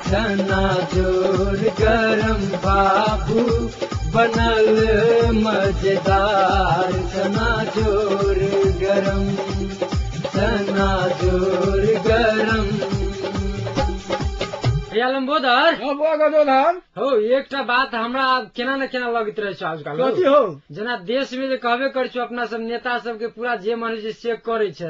चनाचूर गरम बाबू बनल मजेदार, चनाचूर गरम, चनाचूर गरम। लंबोदर हो एकटा बात हमरा केना न केना लगत रहे छै आजकल कथी हो जेना देश में जे कहबे करे छो अपना सब नेता सब के पूरा जे मन छै से करे छै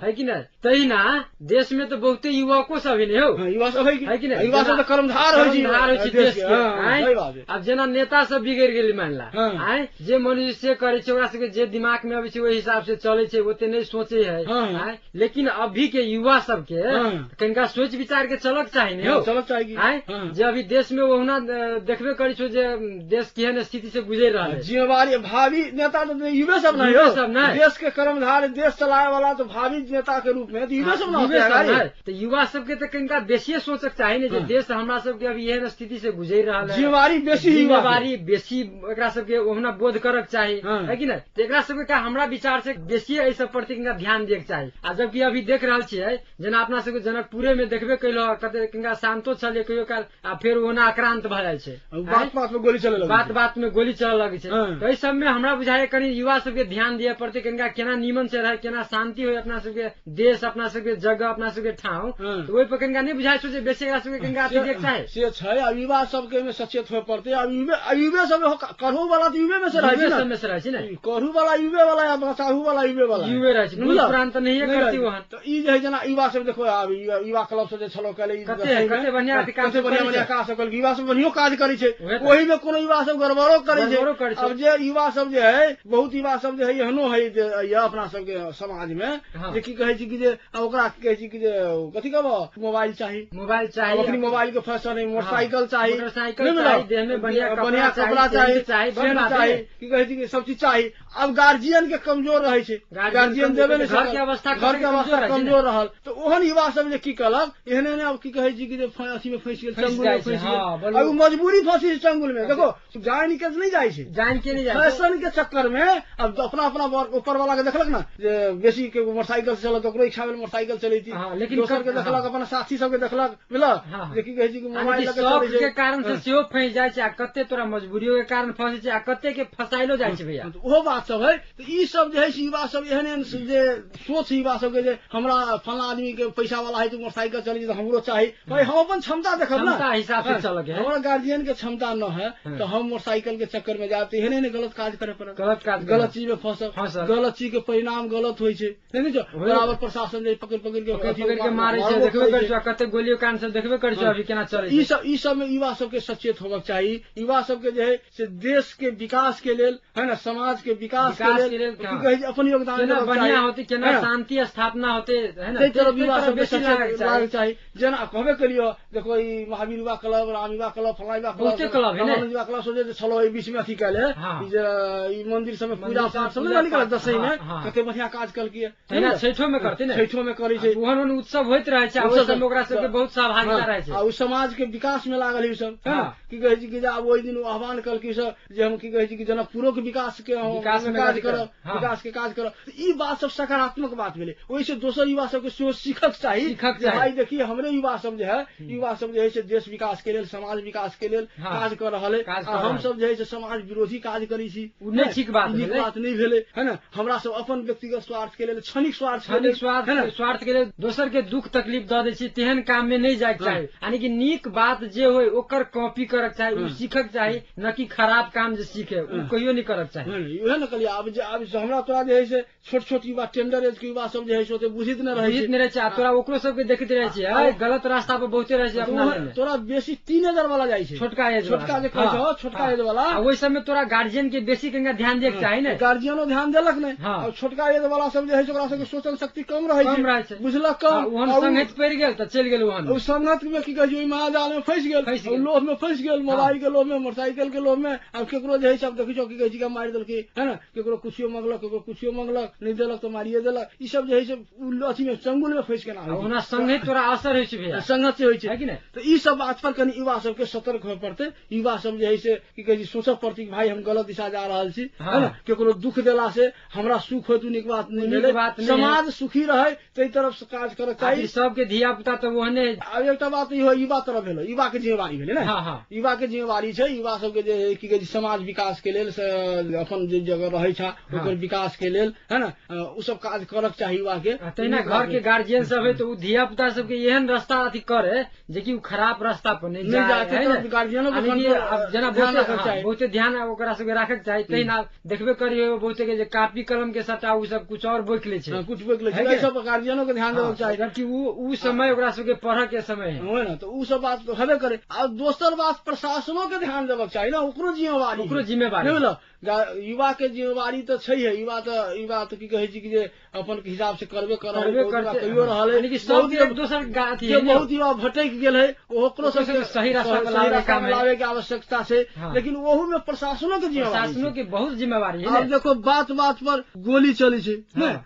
है कि नहीं, तहिना देश में तो बहुते युवको सब ही हो युवा सब है कि नहीं, युवा सब तो कर्मधार होय छै देश के। अब जेना नेता सब बिगड़ गेल मानला आय जे मन से करे छै ओकरा सबके जे दिमाग में आबै छै ओहि हिसाब से चले छै, ओते नहीं सोचे है। लेकिन अभी के युवा सब के कनिका सोच विचार के चलक चाही ने हो जे अभी देश में ओहना देखबे करी छो जे देश केहन स्थिति से गुजर रहा है। जिम्मेवारी भावी नेता तो युवे सब नहीं हो, देश के कर्मधार देश चलाए वाला तो भावी नेता के रूप में युवे सब नहीं। तो युवा सबके तो कनिका बेसी सोचक चाही ने जे देश हमरा सबके अभी एहन स्थिति से गुजर रहा है, जिम्मेवारी बेसी एकरा सबके ओहना बोध करक चाही है कि नहीं। तो एकरा सबके का हमरा विचार से बेसी एहि सब प्रति कनिका ध्यान देके चाही। आ जबकि अभी देख रहल छियै जेना अपना सबके जनकपुरे में देखबे कैलो कते कनिका शांतो छले कहियो काल आ फिर ओना आक्रांत भ जाय छै, बात बात में गोली चले लगे, बात में गोली चले लगे छै। तो एहि सब में हमरा बुझाय कनी युवा सबके ध्यान दिए पड़ते कनिका केना नीमन से रहे, केना शांति होय अपना सबके देश, अपना सबके जगह, अपना सबके ठाव। तो ओहि पर कनिका नहीं बुझाय छो जे बेसी एकरा सबके कनिका अथी देख चाहे से छै। अब युवा सबके में सचेत होय पड़ते। अब युवे सब करहु वाला तो युवे में से रहे छै ना, करहु वाला युवे वाला या बचाहु वाला युवे वाला युवे रहे छै, मूल प्रांत नहीं करती वहां। तो ई जे जना युवा सब देखो अब युवा क्लब से जे छलो कले कते बढ़िया काज सब युवा सब बढ़ियो काज करे छै, ओही में कोनो युवा सब गड़बड़ो करे छै। अब जे युवा सब जे है बहुत युवा सब जे है एहनो है जे अपना सबके समाज में जे की कहे छै कि जे ओकरा कहे छै कि जे कथी कहबो मोबाइल चाहिए अपनी मोबाइल के फैशन है, मोटरसाइकिल चाहिए, देह में बढ़िया कपड़ा चाहिए की कहे छै कि सब चीज चाहिए। अब गार्जियन के कमजोर रहे छै, गार्जियन देबे नहीं, घर के अवस्था कमजोर रहल तो ओहन युवा सब जे की कहलक एहने ने अब की कहे छै कि जे अथी में फंस गेल, चंगुल में फंस गेल। अब मजबूरी फंसी चंगुल में, देखो जान के नहीं जाय छै, फैशन के चक्कर में अब अपना अपना ऊपर वाला के देखलक ना जे बेसी के मोटरसाइकिल से चलत ओकरो इच्छा भेल मोटरसाइकिल चलैती, लेकिन दोसर के देखलक अपना साथी सब के देखलक मिला जे की कहे छै कि मोबाइल लगे चलै छै के कारण से सेहो फंस जाय छै, आ कते तोरा मजबूरियों के कारण फंसे छै, आ कते के फसाइलो जाय छै भैया। ओहो बात सब है। तो ई सब जे है युवा सब एहन जे सोच युवा सब के जे हमरा फला आदमी के पैसा वाला है तो मोटरसाइकिल चलै छै तो हमरो चाही, भाई हम अपन क्षमता देखब ना, हिसाब से चलक है। हमारा गार्जियन के क्षमता न है तो हम मोटरसाइकिल के चक्कर में जाते एहने ने गलत काज करे पड़े, गलत चीज में फंसब, गलत चीज के परिणाम गलत होय छै नहीं जो बराबर प्रशासन जे पकड़ के मारे छै, देखबे करै छै कते गोलियों कान से देखबे करै छै अभी केना चलै छै। ई सब में युवा सब के सचेत होबक चाहिए। युवा सब के जे है से देश के विकास के लेल है ना, समाज के विकास के लेल की कहे छै अपन योगदान देना बढ़िया होती, केना शांति स्थापना होते है ना, तै तरफ युवा सब के सचेत लागक चाहिए। जेना कहबे करियो देखो ई महावीर युवा क्लब, राम युवा क्लब, फला युवा क्लब है ना, युवा क्लब सोचे जे छलो ई बीच में अथी कैले ई मंदिर सब में पूजा पाठ सब नहीं निकल दसई में कते बढ़िया काज कल किए है ना, छैठो में करते ना, छैठो में करे छै, ओहन उत्सव होइत रहे छै, ओहि सब में ओकरा सब के बहुत सहभागिता रहे छै, आ उ समाज के विकास में लागल ई सब है ना। की कहे छै कि आब ओहि दिन आह्वान कल की सब जे हम की कहे छै कि जनकपुरो के विकास के काज करब, विकास के काज करब। ई बात सब सकारात्मक बात भेले। ओहि से दोसर युवा सब के सोच सीखक चाहिए, भाई देखिए हमरे युवा सब जे है युवा सब जे है से देश विकास के लेल, समाज विकास के लेल काज कर रहल है, हम सब जे है से समाज विरोधी काज करी छी, ठीक बात नहीं भेले है ना। हमरा सब अपन व्यक्तिगत स्वार्थ के लेल, क्षणिक स्वार्थ के लेल दोसर के दुख तकलीफ द दै छी, तेहन काम में नहीं जाय चाही। यानी कि नीक बात जे होय ओकर कॉपी करक चाही, उ सीखक चाही, न कि खराब काम जे सीखे उ कहियो नहीं करक चाही। उहे न कहलिए अब हमरा तोरा जे है से छोट छोट युवा टेंडर एज के युवा सब जे है से बुझित न रहे छै, तोरा ओकरो सब के देखैत रहे छै गलत रास्ता पर बहुते रहे छै अपना में। तोरा बेसी 3000 वाला जाय छै, छोटका एज छोटका एज वाला, ओहि सब में तोरा गार्जियन के बेसी कनिका ध्यान देके चाही ने, गार्जियनो ध्यान देलक ने। और छोटका एज वाला सब जे है से ओकरा सब के सोचन शक्ति कम रहे छै, बुझलक कम, ओहन संगत पड़ गेल त चल गेल, ओहन ओ संगत में की कहे छै ओइ महाजाल में फंस गेल, लोभ में फंस गेल, मोबाइल के लोभ में, मोटरसाइकिल के लोभ में। अब केकरो जे है सब देखै छौ की कहे छै कि मारि देलकै है ना, केकरो कुछियो मंगलक नहीं देलक तो मारिए देलक। ई सब जे है से अथी में चंगुल में फंस के ना, ओना संगत तोरा असर होय छै भैया, संगत से होय है कि नहीं। तो ई सब बात पर कनी युवा सबके सतर्क होय पड़ते। युवा सब जे है से की कहे सोचब पड़ती भाई हम गलत दिशा जा रहल छी, है ना। केकरो दुख देला से हमरा सुख होत नीक बात नहीं भेले, समाज सुखी रहे तै तरफ से काज करे चाहिए। सबके धिया पुता तो ओहने। अब एकटा बात इहो युवा तरफ भेलो, युवा के जिम्मेवारी भेले ना। युवा के जिम्मेवारी छै युवा सबके जे की कहे समाज विकास के लेल अपन जे जगह रहे छा ओकर विकास के लेल, है ना, उ सब काज करक चाहिए युवा के। तहिना घर के गार्जियन सब है तो उ धिया पुता सबके एहन रास्ता अथी करे जे कि उ खराब रास्ता पर नहीं जाए, तो गार्जियनो के जना बहुते ध्यान ओकरा सबके राखक चाहिए। तहिना देखबे करियो बहुते के जे कॉपी कलम के सट्टा उ सब कुछ और बोख ले छै, कुछ बोख ले छै, सब गार्जियनो के ध्यान देबे चाहिए कि उ समय ओकरा सबके पढ़ के समय है ना। तो उ सब बात तो हेबे करे। आ दोसर बात प्रशासनो के ध्यान देबे चाहिए ना, ओकरो जिम्मेवारी युवा के जिम्मेवारी तो छै है। युवा तो की कहे छी कि जे अपन हिसाब से करबे कहियो रहल है। सब दोसर बहुत युवा भटक गेल है, ओकरो सबके सही रास्ता में लावे के आवश्यकता छै। लेकिन ओहू में प्रशासनों के बहुत जिम्मेवारी है। अब देखो बात पर गोली चली छै,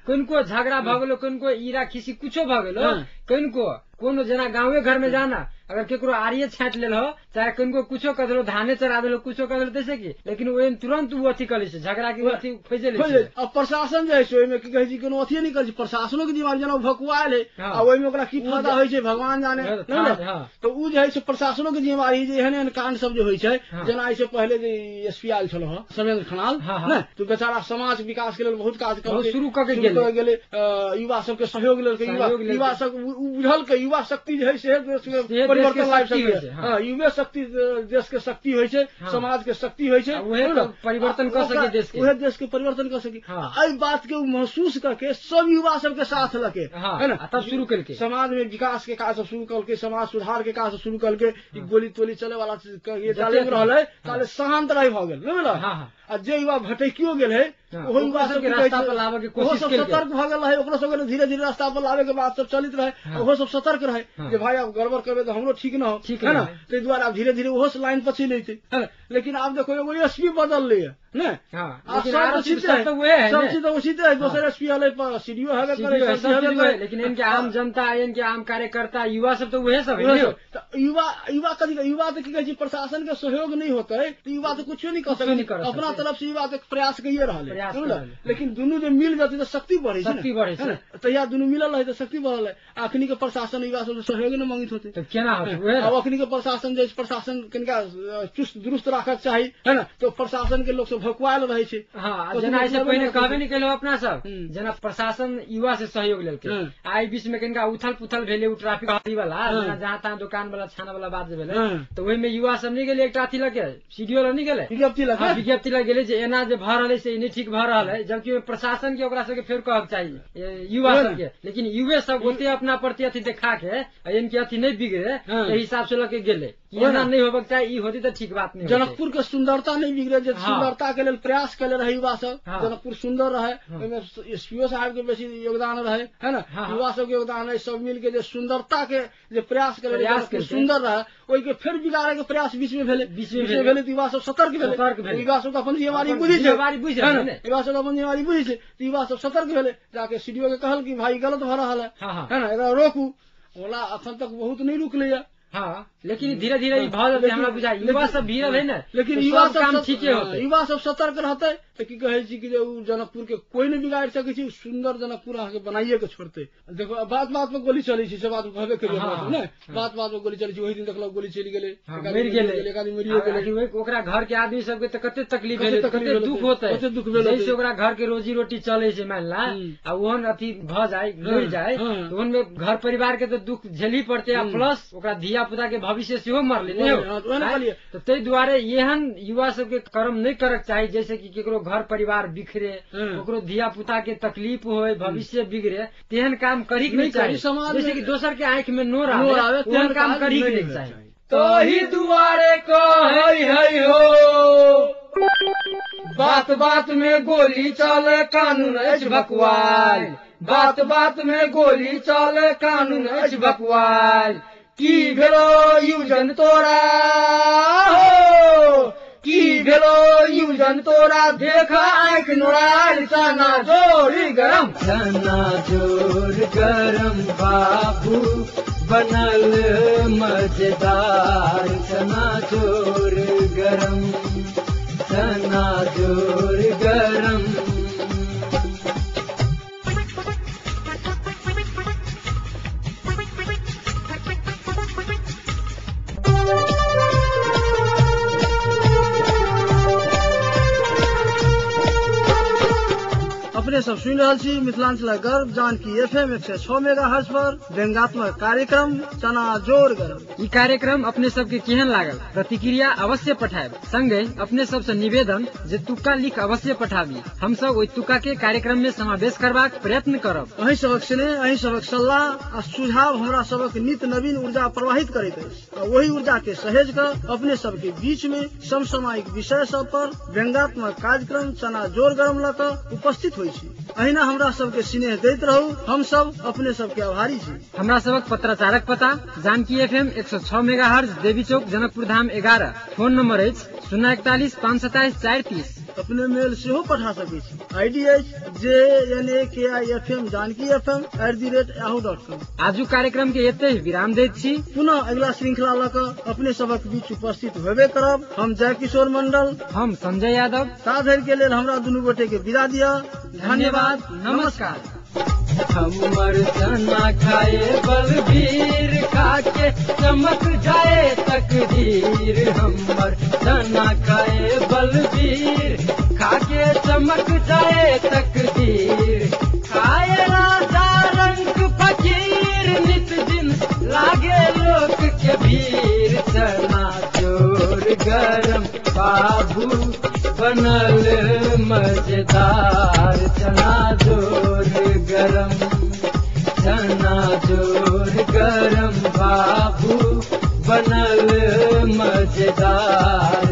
किनको झगड़ा भ गेलो, किनको ईरा खिसी कुछो भ गेलो, किनको कोनो जना गाँवे घर में जाना अगर केकरो आरिये छाट लेल हो, चाहे किनको कुछो कर देलो, धाने चढ़ा देलो, कुछो कर देलो, जैसे की लेकिन वो तुरंत वो अथी कर ले झगड़ा के अथी खोजे ले। अब प्रशासन जे छै ओइमे की कहै छी कोनो अथी नहीं कर छै, प्रशासनो के जिम्मेवारी जना भकुआल है आ ओइमे ओकरा की फायदा होय छै भगवान जाने। तो उ जे है से प्रशासनो के जिम्मेवारी जे एहन कांड सब जे होय छै, जना ऐसे पहले जे एसपी आयल छलो ह समेंद्र खनाल ने, तो बेचारा समाज विकास के लेल बहुत काज शुरू क के गेले, युवा सब के सहयोग लेल युवा सब बुझल के युवा शक्ति जे है से परिवर्तन लाइव सकती है। युवा शक्ति देश के शक्ति होय छै, समाज के शक्ति होय छै, परिवर्तन कर सके देश के, उहे देश के परिवर्तन कर सके। एहि बात के महसूस करके सब युवा सब के साथ लगे, है ना, तब शुरू करके समाज में विकास के काज शुरू करके, समाज सुधार के काज शुरू करके, गोली तोली चले वाला ये चाले में रहले ताले शांत रही भ गेल बुझल। आ जे युवा भटकियो गेल है ओहो युवा सब रास्ता पर लावे के कोशिश केलकै, सतर्क भ गेल है, ओकरो सब धीरे धीरे रास्ता पर लावे के बात सब चलित रहे, ओहो सब सतर्क रहे जे भाई अब गड़बड़ करबे तो हमरो ठीक न हो, है ना। ताहि दुआरे अब धीरे धीरे ओहो से लाइन पर चलि अयतै, है ना। लेकिन आब देखो एगो एसपी बदल ले ने, सब चीज तो उचित है, दोसर एसपी हले पर सीडीओ हबे करे, लेकिन इनके आम जनता, इनके आम कार्यकर्ता युवा सब तो वही सब है। युवा कथी युवा तो की कहै छै प्रशासन के सहयोग नहीं होते तो युवा तो कुछ नहीं कर सकते, अपना तरफ से युवा के प्रयास कइए रहल। लेकिन दुनू जे मिल जाते तो शक्ति बढ़े छै, तहिया दुनू मिलल रहे तो शक्ति बढ़ल है। अखनी के प्रशासन युवा सब सहयोग नहीं मांगित होते तो केना होते। अब अखनी के प्रशासन जे प्रशासन कनिका चुस्त दुरुस्त राखक चाही, है ना, तो प्रशासन के लोग सब भकुआल रहे छै। जना ऐसे पहले कहबे नहीं केलो अपना सब जना प्रशासन युवा से सहयोग लेलके, आई बीच में कनिका उथल पुथल भेले, उ ट्रैफिक वाला जहाँ तहाँ दुकान वाला छाना वाला बात जे भेले, तो ओहि में युवा सब नहीं गेले, एकटा अथी लगे सीडीओ ल नहीं गेले, विज्ञप्ति लग गेले जे एना जे भ रहल है से नहीं ठीक भ रहल है, जबकि प्रशासन के ओकरा सबके फेर कहक चाहिए युवा सबके। लेकिन युवे सब ओते अपना प्रति अथी देखा के इनके अथी नहीं बिगड़े के हिसाब से लगे गेले, एना नहीं होबक चाहिए, ई होती तो ठीक बात नहीं। जनकपुर के सुंदरता नहीं बिगड़े, जे सुंदरता के लेल प्रयास करे रहे युवा सब, जनकपुर सुंदर रहे, ओहिमे एसपीओ साहब के बेसी योगदान रहे, है ना, युवा सब के योगदान है, सब मिल के जे सुंदरता के जे प्रयास करे सुंदर रहे, ओहि के फिर बिगाड़े के प्रयास बीच में भेले, तो युवा सब सतर्क भेले, युवा सब अपन जिम्मेवारी बुझी छै, युवा सब अपन जिम्मेवारी बुझी छै, युवा सब सतर्क भेले, जाके सीडीओ के कहल कि भाई गलत भ रहल है ना, एकरा रोकू। ओला अखन तक बहुत नहीं रुकले। हाँ, लेकिन धीरे धीरे हमरा बुझाई युवा सब भीड़ल है ना, लेकिन युवा सब काम ठीके होते, युवा सब सतर्क रहते तो की कहे छी कि जनकपुर के कोई नहीं बिगाड़ सके छी, सुंदर जनकपुर अहाँ के बनाइए के छोड़ते। देखो बात में गोली चली छै, से बात कहबे करिए ने, बात में गोली चली छै, ओहि दिन देखलो गोली चली गेले, मरि गेले, एक आदमी मरियो गेले, ओकरा घर के आदमी सब के त कते तकलीफ भेले, कते दुख होते, जैसे ओकरा घर के रोजी रोटी चले छै मान ला, आ ओहन अथी भ जाए मरि जाए तो ओहन में घर परिवार के तो दुख झेली पड़ते, आ प्लस ओकरा धिया पुता के भविष्य सेहो मरले नहीं। तो ताहि दुआरे एहन युवा सबके कर्म नहीं करक चाही जैसे कि केकरो घर परिवार बिखरे, ओकरो धिया पुता के तकलीफ होए, भविष्य बिगड़े, तेहन काम करी नहीं चाहिए। जैसे कि दोसर के आंख में नोर आवे तेहन काम करी नहीं चाहिए। तो ही दुआरे कहे हो बात बात में गोली चले, कानून अछि भकुआल, बात बात में गोली चले, कानून अछि भकुआल। की भेलो युजन तोरा हो, की भेलो युजन तोरा, देखा आँख नोराल, चना जोर गरम, चना जोर गरम बाबू, बनल मजेदार चनाचूर गरम चनाचूर गरम। अपने सब सुन रहा छी मिथिलांचल गर्व जानकी FM 106 मेगाहर्ट्ज पर व्यंग्यात्मक कार्यक्रम चना जोर गरम। ई कार्यक्रम अपने सबके केहन लागल प्रतिक्रिया अवश्य पठाएब। संगे अपने सबसे निवेदन जे तुक्का लिख अवश्य पठाबी। हम सब ओहि तुक्का के कार्यक्रम में समावेश करबाक प्रयत्न करब। अहीं सबक स्नेह अहीं सबक सलाह आ सुझाव हमरा सबक नित नवीन ऊर्जा प्रवाहित करैत अछि। वही ऊर्जा के सहेज कर अपने सबके बीच में समसामयिक विषय सब पर व्यंग्यात्मक कार्यक्रम चना जोर गरम ल क उपस्थित होइ छी। अहिना हमरा सबके स्नेह दैत रहू। हम सब अपने सबके आभारी छी। हमरा सबक पत्राचारक पता जानकी FM 106 मेगाहर्ट्ज देवी चौक जनकपुर धाम 11। फोन नंबर अछि 041 527 430। अपने मेल सेहो पठा सकै छी। ID अछि JNAKIFM जानकी FM@yahoo.com। आजू कार्यक्रम के एते विराम दैत छी। पुनः अगला श्रृंखला ल क अपने सबक बीच उपस्थित होबे करब। हम जय किशोर मंडल, हम संजय यादव। साधर के लेल हमरा दुनू गोटे के विदा दिया। धन्यवाद, नमस्कार। हमर चना खाए बलबीर खाके चमक जाए तकदीर। हमर चना खाए बलबीर खाके चमक जाए तकदीर। खाए राजा रंग फकीर नित दिन लागे लोक के भीड़। चना जोर गरम बाबू बनल मजेदार चना जोर गरम चना जोर गरम बाबू बनल मजेदार।